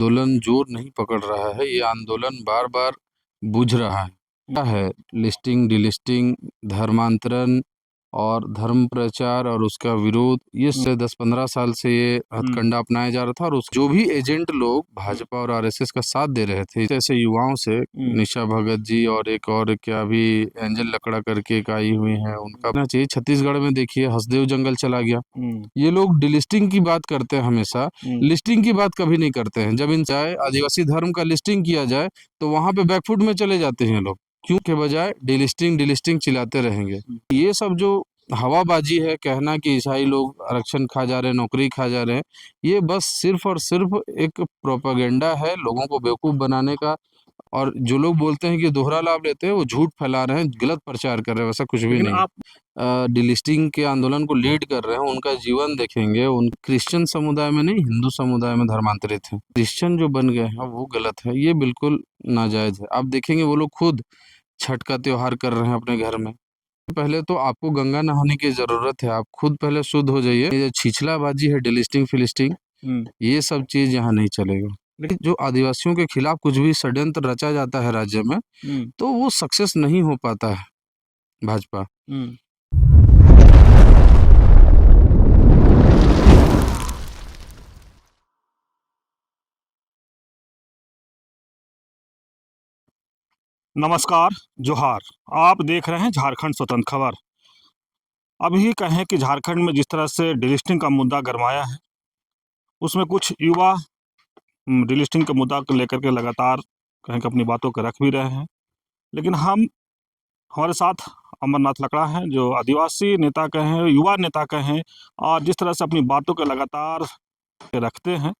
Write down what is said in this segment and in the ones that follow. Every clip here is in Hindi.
आंदोलन जोर नहीं पकड़ रहा है, ये आंदोलन बार-बार बुझ रहा है। क्या है लिस्टिंग, डिलिस्टिंग, धर्मांतरण और धर्म प्रचार और उसका विरोध, ये से 10-15 साल से ये हथकंडा अपनाया जा रहा था और उस जो भी एजेंट लोग भाजपा और आरएसएस का साथ दे रहे थे, ऐसे युवाओं से निशा भगत जी और एक और क्या अभी एंजल लकड़ा करके एक आई हुई है, उनका अपना चाहिए। छत्तीसगढ़ में देखिए हसदेव जंगल चला गया। ये लोग डिलिस्टिंग की बात करते हैं हमेशा, लिस्टिंग की बात कभी नहीं करते हैं। जब इन चाहे आदिवासी धर्म का लिस्टिंग किया जाए तो वहां पे बैकफुट में चले जाते हैं लोग, क्यों के बजाय डिलिस्टिंग डिलिस्टिंग चिल्लाते रहेंगे। ये सब जो हवाबाजी है, कहना कि ईसाई लोग आरक्षण खा जा रहे हैं, नौकरी खा जा रहे हैं, ये बस सिर्फ और सिर्फ एक प्रोपेगेंडा है लोगों को बेवकूफ बनाने का। और जो लोग बोलते हैं कि दोहरा लाभ लेते हैं, वो झूठ फैला रहे हैं, गलत प्रचार कर रहे हैं, वैसा कुछ भी नहीं। आप डिलिस्टिंग के आंदोलन को लीड कर रहे हैं, उनका जीवन देखेंगे, उन क्रिश्चियन समुदाय में नहीं, हिंदू समुदाय में धर्मांतरित हैं। क्रिश्चियन जो बन गए हैं वो गलत है, ये बिल्कुल नाजायज है। आप देखेंगे वो लोग खुद छठ का त्योहार कर रहे हैं अपने घर में। पहले तो आपको गंगा नहाने की जरूरत है, आप खुद पहले शुद्ध हो जाइए। ये जो छिछलाबाजी है, डिलिस्टिंग फिलिस्टिंग, ये सब चीज यहाँ नहीं चलेगा। लेकिन जो आदिवासियों के खिलाफ कुछ भी षड्यंत्र रचा जाता है राज्य में, तो वो सक्सेस नहीं हो पाता है भाजपा। नमस्कार, जोहार। आप देख रहे हैं झारखंड स्वतंत्र खबर। अभी कहें कि झारखंड में जिस तरह से डिलिस्टिंग का मुद्दा गरमाया है, उसमें कुछ युवा डिलिस्टिंग के मुद्दा को लेकर के लगातार कहें कि अपनी बातों को रख भी रहे हैं। लेकिन हमारे साथ अमरनाथ लकड़ा हैं, जो आदिवासी नेता कहें, युवा नेता कहें, और जिस तरह से अपनी बातों को लगातार रखते हैं,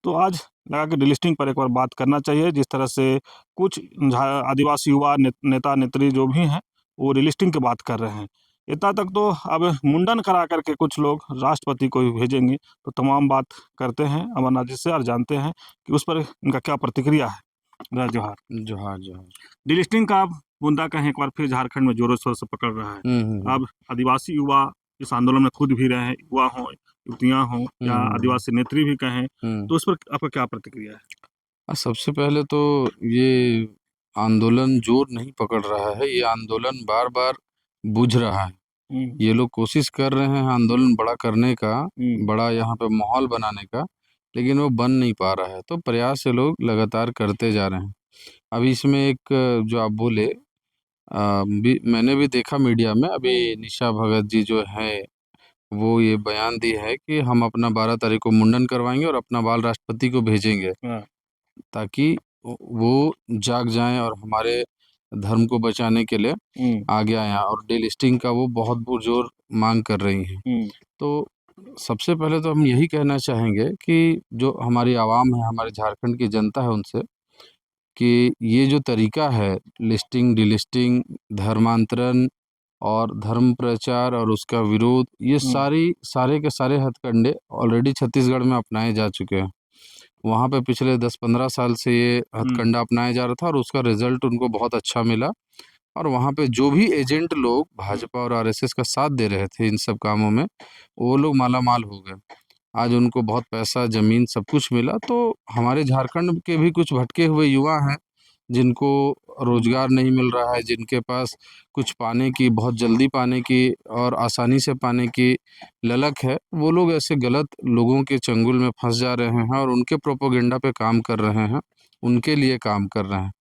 तो आज लगा कि डिलिस्टिंग पर एक बार बात करना चाहिए। जिस तरह से कुछ आदिवासी युवा नेता नेत्री जो भी हैं, वो डिलिस्टिंग की बात कर रहे हैं। इतना तक तो अब मुंडन करा करके कुछ लोग राष्ट्रपति को भी भेजेंगे। तो तमाम बात करते हैं अमरनाथ जी से और जानते हैं कि उस पर इनका क्या प्रतिक्रिया है। जोहार। जोहार जोहार। डिलिस्टिंग का मुद्दा कहें एक बार फिर झारखंड में जोरों शोर से पकड़ रहा है। अब आदिवासी युवा इस आंदोलन में खुद भी रहे हैं, युवा हों, युवतियां हों या आदिवासी नेत्री भी कहें, तो उस पर आपका क्या प्रतिक्रिया है? सबसे पहले तो ये आंदोलन जोर नहीं पकड़ रहा है, ये आंदोलन बार बार बुझ रहा है। ये लोग कोशिश कर रहे हैं आंदोलन बड़ा करने का, बड़ा यहाँ पे माहौल बनाने का, लेकिन वो बन नहीं पा रहा है। तो प्रयास ये लोग लगातार करते जा रहे हैं। अभी इसमें एक जो आप बोले, मैंने भी देखा मीडिया में, अभी निशा भगत जी जो है वो ये बयान दी है कि हम अपना 12 तारीख को मुंडन करवाएंगे और अपना बाल राष्ट्रपति को भेजेंगे, ताकि वो जाग जाएं और हमारे धर्म को बचाने के लिए आगे आए। और डिलिस्टिंग का वो बहुत पुरजोर मांग कर रही हैं। तो सबसे पहले तो हम यही कहना चाहेंगे कि जो हमारी आवाम है, हमारे झारखंड की जनता है, उनसे कि ये जो तरीका है लिस्टिंग, डिलिस्टिंग, धर्मांतरण और धर्म प्रचार और उसका विरोध, ये सारे के सारे हथकंडे ऑलरेडी छत्तीसगढ़ में अपनाए जा चुके हैं। वहाँ पे पिछले 10-15 साल से ये हथकंडा अपनाया जा रहा था और उसका रिजल्ट उनको बहुत अच्छा मिला। और वहाँ पे जो भी एजेंट लोग भाजपा और आरएसएस का साथ दे रहे थे इन सब कामों में, वो लोग मालामाल हो गए। आज उनको बहुत पैसा, ज़मीन सब कुछ मिला। तो हमारे झारखंड के भी कुछ भटके हुए युवा हैं, जिनको रोज़गार नहीं मिल रहा है, जिनके पास कुछ पाने की, बहुत जल्दी पाने की और आसानी से पाने की ललक है, वो लोग ऐसे गलत लोगों के चंगुल में फँस जा रहे हैं और उनके प्रोपेगेंडा पे काम कर रहे हैं, उनके लिए काम कर रहे हैं।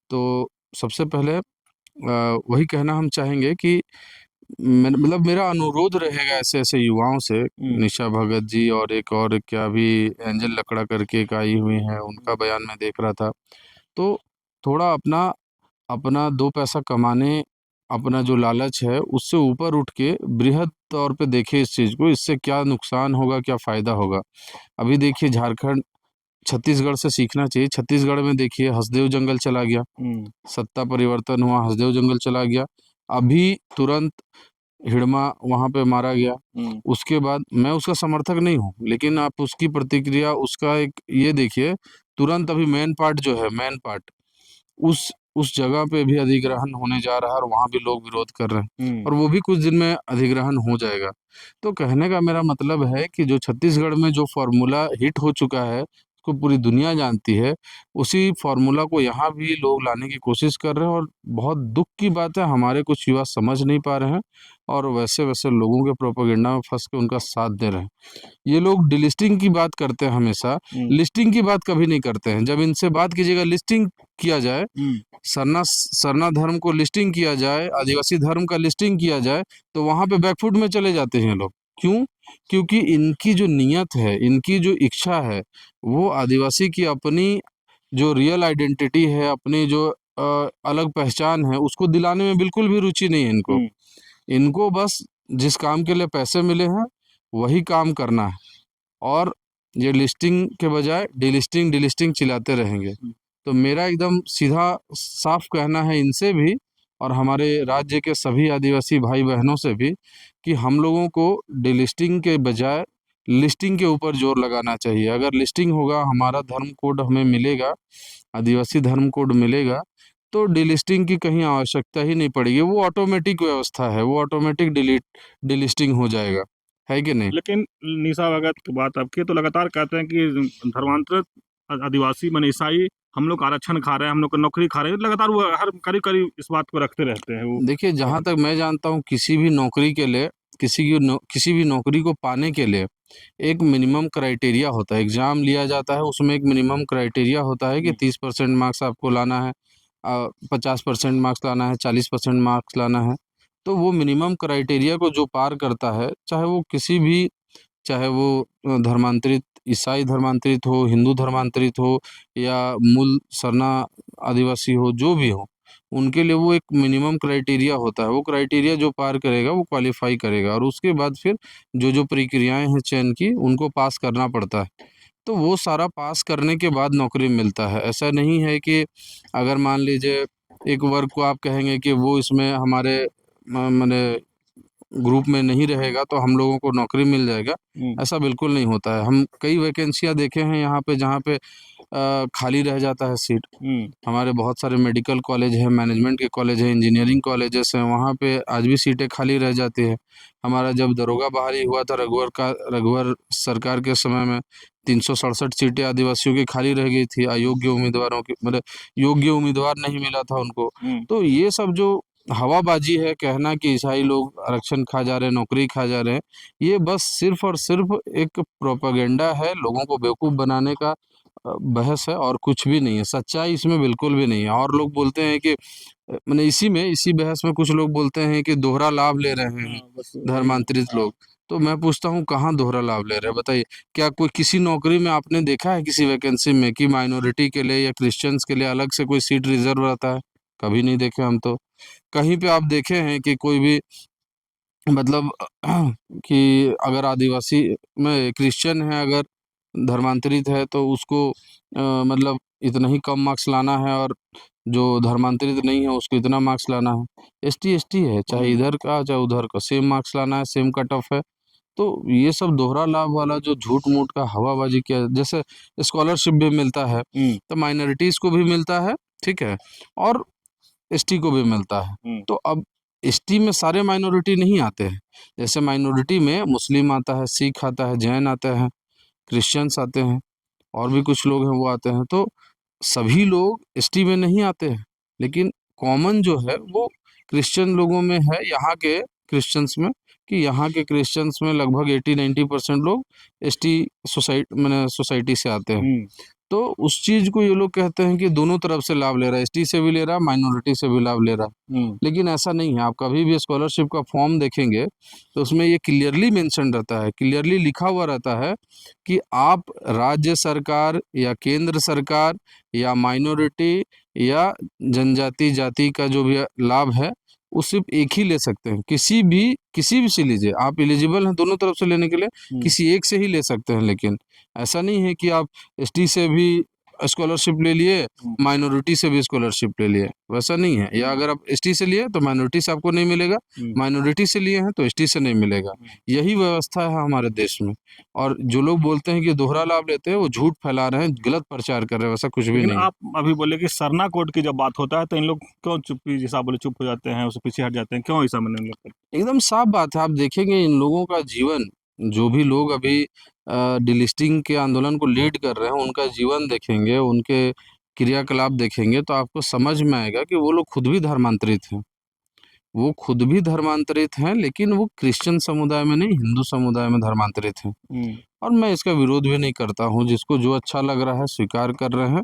तो सबसे पहले वही कहना हम चाहेंगे कि मतलब मेरा अनुरोध रहेगा ऐसे-ऐसे युवाओं से, निशा भगत जी और एक और क्या अभी एंजल लकड़ा करके एक आई हुई हैं, उनका बयान मैं देख रहा था। तो थोड़ा अपना 2 पैसा कमाने, अपना जो लालच है, उससे ऊपर उठ के बृहद तौर पे देखें इस चीज़ को, इससे क्या नुकसान होगा, क्या फ़ायदा होगा। अभी देखिए झारखंड छत्तीसगढ़ से सीखना चाहिए। छत्तीसगढ़ में देखिए हसदेव जंगल चला गया, सत्ता परिवर्तन हुआ, हसदेव जंगल चला गया। अभी तुरंत हिड़मा वहाँ पे मारा गया। उसके बाद मैं उसका समर्थक नहीं हूँ, लेकिन आप उसकी प्रतिक्रिया, उसका एक ये देखिए, तुरंत अभी मेन पार्ट जो है, मेन पार्ट, उस जगह पे भी अधिग्रहण होने जा रहा है और वहाँ भी लोग विरोध कर रहे हैं और वो भी कुछ दिन में अधिग्रहण हो जाएगा। तो कहने का मेरा मतलब है कि जो छत्तीसगढ़ में जो फ़ॉर्मूला हिट हो चुका है, को पूरी दुनिया जानती है, उसी फॉर्मूला को यहाँ भी लोग लाने की कोशिश कर रहे हैं और बहुत दुःख की बात है, हमारे कुछ युवा समझ नहीं पा रहे हैं और वैसे-वैसे लोगों के प्रोपेगेंडा में फँस के उनका साथ दे रहे हैं। ये लोग डिलिस्टिंग की बात करते हैं हमेशा, लिस्टिंग की बात कभी नहीं करते हैं। जब इनसे बात कीजिएगा लिस्टिंग किया जाए, सरना धर्म को लिस्टिंग किया जाए, आदिवासी धर्म का लिस्टिंग किया जाए, तो वहाँ पे बैकफुट में चले जाते हैं लोग। क्यों? क्योंकि इनकी जो नियत है, इनकी जो इच्छा है, वो आदिवासी की अपनी जो रियल आइडेंटिटी है, अपनी जो अलग पहचान है, उसको दिलाने में बिल्कुल भी रुचि नहीं है इनको। इनको बस जिस काम के लिए पैसे मिले हैं, वही काम करना है और ये लिस्टिंग के बजाय डिलिस्टिंग चिल्लाते रहेंगे। तो मेरा एकदम सीधा साफ कहना है इनसे भी और हमारे राज्य के सभी आदिवासी भाई-बहनों से भी कि हम लोगों को डिलिस्टिंग के बजाय लिस्टिंग के ऊपर ज़ोर लगाना चाहिए। अगर लिस्टिंग होगा, हमारा धर्म कोड हमें मिलेगा, आदिवासी धर्म कोड मिलेगा, तो डिलिस्टिंग की कहीं आवश्यकता ही नहीं पड़ेगी। वो ऑटोमेटिक व्यवस्था है, वो ऑटोमेटिक डिलिस्टिंग हो जाएगा, है कि नहीं? लेकिन निशा भगत की बात आपकी तो लगातार कहते हैं कि धर्मांतरित आदिवासी माने ईसाई हम लोग आरक्षण खा रहे हैं, हम लोग को नौकरी खा रहे हैं, लगातार वो हर करीब-करीब इस बात को रखते रहते हैं वो। देखिए, जहाँ तक मैं जानता हूँ किसी भी नौकरी के लिए, किसी भी नौकरी को पाने के लिए एक मिनिमम क्राइटेरिया होता है, एग्ज़ाम लिया जाता है, उसमें एक मिनिमम क्राइटेरिया होता है कि 30% मार्क्स आपको लाना है, 50% मार्क्स लाना है, 40% मार्क्स लाना है। तो वो मिनिमम क्राइटेरिया को जो पार करता है, चाहे वो धर्मांतरित ईसाई धर्मांतरित हो, हिंदू धर्मांतरित हो या मूल सरना आदिवासी हो, जो भी हो, उनके लिए वो एक मिनिमम क्राइटेरिया होता है। वो क्राइटेरिया जो पार करेगा, वो क्वालीफ़ाई करेगा और उसके बाद फिर जो प्रक्रियाएँ हैं चयन की, उनको पास करना पड़ता है। तो वो सारा पास करने के बाद नौकरी मिलता है। ऐसा नहीं है कि अगर मान लीजिए एक वर्ग को आप कहेंगे कि वो इसमें हमारे मने ग्रुप में नहीं रहेगा तो हम लोगों को नौकरी मिल जाएगा, ऐसा बिल्कुल नहीं होता है। हम कई वैकेंसियाँ देखे हैं यहाँ पे जहाँ पे खाली रह जाता है सीट। हमारे बहुत सारे मेडिकल कॉलेज हैं, मैनेजमेंट के कॉलेज हैं, इंजीनियरिंग कॉलेजेस हैं, वहाँ पे आज भी सीटें खाली रह जाती हैं। हमारा जब दरोगा बहाली हुआ था रघुवर सरकार के समय में 367 सीटें आदिवासियों की खाली रह गई थी, अयोग्य उम्मीदवारों की मतलब योग्य उम्मीदवार नहीं मिला था उनको। तो ये सब जो हवाबाजी है कहना कि ईसाई लोग आरक्षण खा जा रहे हैं, नौकरी खा जा रहे हैं, ये बस सिर्फ़ और सिर्फ़ एक प्रोपेगेंडा है, लोगों को बेवकूफ़ बनाने का बहस है और कुछ भी नहीं है। सच्चाई इसमें बिल्कुल भी नहीं है और लोग बोलते हैं कि माने इसी बहस में कुछ लोग बोलते हैं कि दोहरा लाभ ले रहे हैं धर्मांतरित लोग। तो मैं पूछता हूँ कहाँ दोहरा लाभ ले रहे हैं बताइए? क्या कोई किसी नौकरी में आपने देखा है किसी वैकेंसी में कि माइनॉरिटी के लिए या क्रिश्चियंस के लिए अलग से कोई सीट रिज़र्व रहता है? कभी नहीं देखे हम तो। कहीं पे आप देखे हैं कि कोई भी मतलब कि अगर आदिवासी में क्रिश्चियन है अगर धर्मांतरित है तो उसको मतलब इतना ही कम मार्क्स लाना है और जो धर्मांतरित नहीं है उसको इतना मार्क्स लाना है। एसटी है, चाहे इधर का चाहे उधर का, सेम मार्क्स लाना है, सेम कट ऑफ है। तो ये सब दोहरा लाभ वाला जो झूठ-मूठ का हवाबाजी किया जैसे स्कॉलरशिप भी मिलता है, तो माइनॉरिटीज़ को भी मिलता है, ठीक है? और एसटी को भी मिलता है। तो अब एसटी में सारे माइनॉरिटी नहीं आते हैं। जैसे माइनॉरिटी में मुस्लिम आता है, सिख आता है, जैन आते हैं, क्रिश्चियंस आते हैं और भी कुछ लोग हैं वो आते हैं। तो सभी लोग एसटी में नहीं आते हैं, लेकिन कॉमन जो है वो क्रिश्चियन लोगों में है यहाँ के क्रिश्चियंस में कि यहाँ के क्रिश्चियंस में लगभग 80-90% लोग एसटी सोसाइटी से आते हैं। तो उस चीज़ को ये लोग कहते हैं कि दोनों तरफ से लाभ ले रहा है, एसटी से भी ले रहा है, माइनॉरिटी से भी लाभ ले रहा है। लेकिन ऐसा नहीं है, आप कभी भी स्कॉलरशिप का फॉर्म देखेंगे, तो उसमें ये क्लियरली मेंशन रहता है, क्लियरली लिखा हुआ रहता है कि आप राज्य सरकार या केंद्र सरकार या माइनॉरिटी या जनजाति जाति का जो भी लाभ है, वो सिर्फ़ एक ही ले सकते हैं। किसी भी से लीजिए, आप एलिजिबल हैं दोनों तरफ से लेने के लिए, किसी एक से ही ले सकते हैं लेकिन। ऐसा नहीं है कि आप एसटी से भी स्कॉलरशिप ले लिए, माइनॉरिटी से भी स्कॉलरशिप ले लिए, वैसा नहीं है। या अगर आप एसटी से लिए तो माइनॉरिटी से आपको नहीं मिलेगा, माइनॉरिटी से लिए हैं तो एसटी से नहीं मिलेगा। यही व्यवस्था है हमारे देश में और जो लोग बोलते हैं कि दोहरा लाभ लेते हैं, वो झूठ फैला रहे हैं, गलत प्रचार कर रहे हैं, वैसा कुछ भी लेकिन नहीं है। आप अभी बोले कि सरना कोड की जब बात होता है तो इन लोग क्यों चुप्पी जैसा बोले चुप हो जाते हैं, उससे पीछे हट जाते हैं, क्यों ऐसा माने इन लोग? एकदम साफ बात है, आप देखेंगे इन लोगों का जीवन, जो भी लोग अभी डिलिस्टिंग के आंदोलन को लीड कर रहे हैं, उनका जीवन देखेंगे, उनके क्रियाकलाप देखेंगे, तो आपको समझ में आएगा कि वो लोग खुद भी धर्मांतरित हैं। वो खुद भी धर्मांतरित हैं, लेकिन वो क्रिश्चियन समुदाय में नहीं, हिंदू समुदाय में धर्मांतरित हैं। और मैं इसका विरोध भी नहीं करता हूँ। जिसको जो अच्छा लग रहा है स्वीकार कर रहे हैं,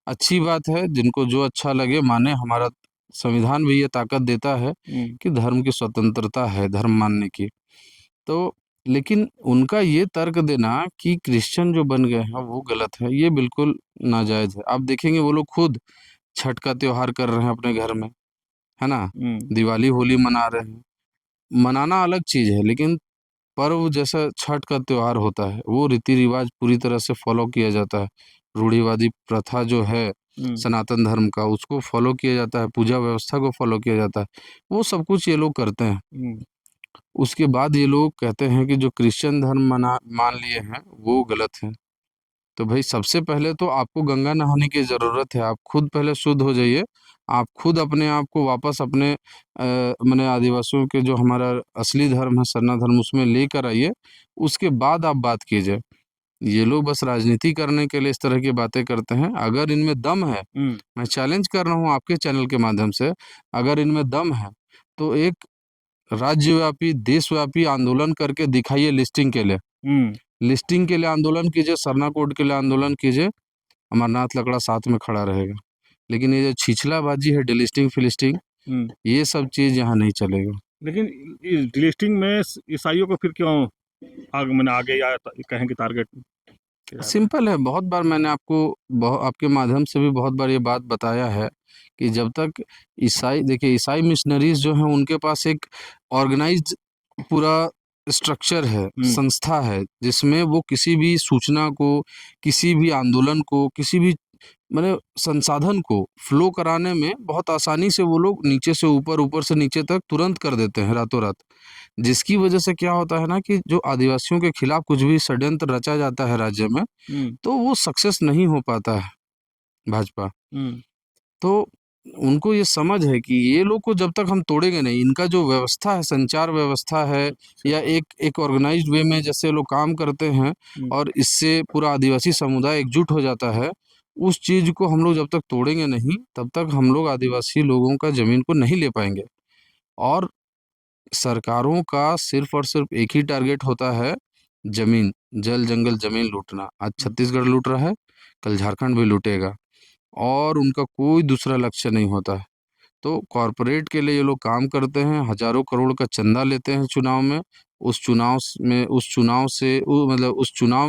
अच्छी बात है। जिनको जो अच्छा लगे माने। हमारा संविधान भी ये ताकत देता है कि धर्म की स्वतंत्रता है, धर्म मानने की। तो लेकिन उनका ये तर्क देना कि क्रिश्चियन जो बन गए हैं वो गलत है, ये बिल्कुल नाजायज़ है। आप देखेंगे वो लोग खुद छठ का त्योहार कर रहे हैं अपने घर में, है ना? दिवाली, होली मना रहे हैं। मनाना अलग चीज़ है, लेकिन पर्व जैसा छठ का त्योहार होता है, वो रीति-रिवाज पूरी तरह से फ़ॉलो किया जाता है। रूढ़िवादी प्रथा जो है सनातन धर्म का, उसको फ़ॉलो किया जाता है, पूजा व्यवस्था को फ़ॉलो किया जाता है। वो सब कुछ ये लोग करते हैं। उसके बाद ये लोग कहते हैं कि जो क्रिश्चियन धर्म मान लिए हैं, वो गलत है। तो भाई सबसे पहले तो आपको गंगा नहाने की ज़रूरत है। आप खुद पहले शुद्ध हो जाइए। आप खुद अपने आप को वापस अपने माने आदिवासियों के जो हमारा असली धर्म है, सरना धर्म, उसमें लेकर आइए। उसके बाद आप बात कीजिए। ये लोग बस राजनीति करने के लिए इस तरह की बातें करते हैं। अगर इनमें दम है, मैं चैलेंज कर रहा हूँ आपके चैनल के माध्यम से, अगर इनमें दम है, तो एक राज्यव्यापी, देशव्यापी आंदोलन करके दिखाइए लिस्टिंग के लिए। लिस्टिंग के लिए आंदोलन कीजिए, सरना कोड के लिए आंदोलन कीजिए, अमरनाथ लकड़ा साथ में खड़ा रहेगा। लेकिन ये जो छिछलाबाजी है, डिलिस्टिंग फिलिस्टिंग, ये सब चीज़ यहाँ नहीं चलेगा। लेकिन इस डिलिस्टिंग में ईसाइयों को फिर क्यों आगे या कहें कि टारगेट? सिंपल है। बहुत बार मैंने आपके माध्यम से भी बहुत बार ये बात बताया है कि जब तक ईसाई, देखिए ईसाई मिशनरीज जो हैं, उनके पास एक ऑर्गेनाइज्ड पूरा स्ट्रक्चर है, संस्था है, जिसमें वो किसी भी सूचना को, किसी भी आंदोलन को, किसी भी माने संसाधन को फ्लो कराने में बहुत आसानी से वो लोग नीचे से ऊपर, ऊपर से नीचे तक तुरंत कर देते हैं, रातों रात। जिसकी वजह से क्या होता है ना कि जो आदिवासियों के खिलाफ कुछ भी षड्यंत्र रचा जाता है राज्य में, तो वो सक्सेस नहीं हो पाता है भाजपा। तो उनको ये समझ है कि ये लोग को जब तक हम तोड़ेंगे नहीं, इनका जो व्यवस्था है, संचार व्यवस्था है, या एक ऑर्गेनाइज्ड वे में जैसे लोग काम करते हैं और इससे पूरा आदिवासी समुदाय एकजुट हो जाता है, उस चीज़ को हम लोग जब तक तोड़ेंगे नहीं, तब तक हम लोग आदिवासी लोगों का ज़मीन को नहीं ले पाएंगे। और सरकारों का सिर्फ और सिर्फ एक ही टारगेट होता है, ज़मीन, जल जंगल ज़मीन लूटना। आज छत्तीसगढ़ लूट रहा है, कल झारखंड भी लूटेगा, और उनका कोई दूसरा लक्ष्य नहीं होता है। तो कॉर्पोरेट के लिए ये लोग काम करते हैं, हज़ारों करोड़ का चंदा लेते हैं चुनाव में। उस चुनाव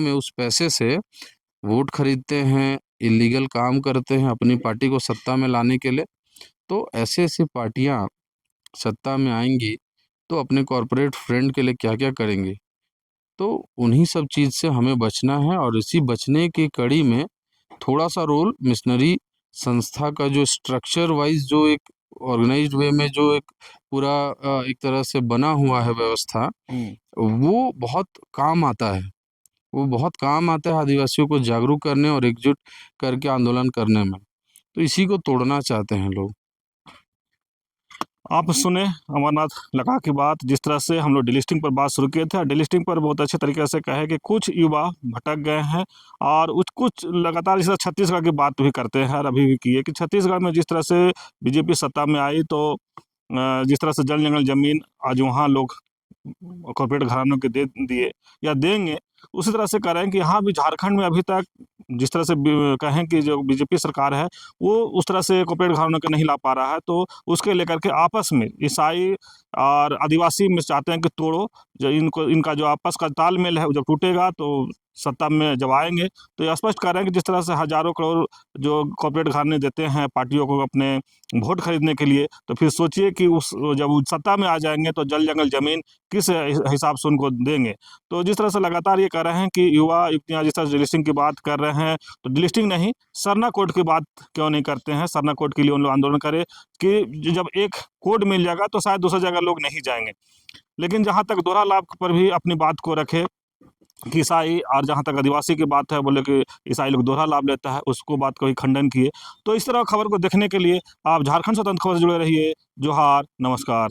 में उस पैसे से वोट खरीदते हैं, इल्लीगल काम करते हैं अपनी पार्टी को सत्ता में लाने के लिए। तो ऐसी-ऐसी पार्टियाँ सत्ता में आएँगी, तो अपने कॉर्पोरेट फ्रेंड के लिए क्या-क्या करेंगी। तो उन्हीं सब चीज़ से हमें बचना है, और इसी बचने की कड़ी में थोड़ा-सा रोल मिशनरी संस्था का, जो स्ट्रक्चर वाइज़, जो एक ऑर्गेनाइज्ड वे में जो एक पूरा एक तरह से बना हुआ है व्यवस्था, वो बहुत काम आता है। वो बहुत काम आता है आदिवासियों को जागरूक करने और एकजुट करके आंदोलन करने में। तो इसी को तोड़ना चाहते हैं लोग। आप सुने अमरनाथ लकड़ा की बात। जिस तरह से हम लोग डिलिस्टिंग पर बात शुरू किए थे, डिलिस्टिंग पर बहुत अच्छे तरीके से कहे कि कुछ युवा भटक गए हैं, और कुछ लगातार इस तरह छत्तीसगढ़ की बात भी करते हैं, और अभी भी की है कि छत्तीसगढ़ में जिस तरह से बीजेपी सत्ता में आई, तो जिस तरह से जल जंगल ज़मीन आज वहाँ लोग कॉर्पोरेट घरानों के दे दिए या देंगे, उसी तरह से कह रहे हैं कि यहाँ भी झारखंड में अभी तक जिस तरह से कहें कि जो बीजेपी सरकार है, वो उस तरह से कॉर्पोरेट घरानों को नहीं ला पा रहा है। तो उसके लेकर के आपस में ईसाई और आदिवासी में चाहते हैं कि तोड़ो, जो इनका जो आपस का तालमेल है, वो जब टूटेगा तो सत्ता में जब आएंगे, तो ये स्पष्ट कर रहे हैं कि जिस तरह से हज़ारों करोड़ जो कॉर्पोरेट घराने देते हैं पार्टियों को अपने वोट खरीदने के लिए, तो फिर सोचिए कि जब वो सत्ता में आ जाएंगे तो जल जंगल ज़मीन किस हिसाब से उनको देंगे। तो जिस तरह से लगातार ये कह रहे हैं कि युवा युवतियाँ जिस तरह से डिलिस्टिंग की बात कर रहे हैं, तो डिलिस्टिंग नहीं, सरना कोड की बात क्यों नहीं करते हैं? सरना कोड के लिए उन लोग आंदोलन करें कि जब एक कोड मिल जाएगा तो शायद दूसरी जगह लोग नहीं जाएंगे। लेकिन जहाँ तक दोहरा लाभ पर भी अपनी बात को रखे कि ईसाई, और जहाँ तक आदिवासी की बात है, बोले कि ईसाई लोग दोहरा लाभ लेता है, उसको बात को ही खंडन किए। तो इस तरह खबर को देखने के लिए आप झारखंड स्वतंत्र खबर से जुड़े रहिए। जोहार, नमस्कार।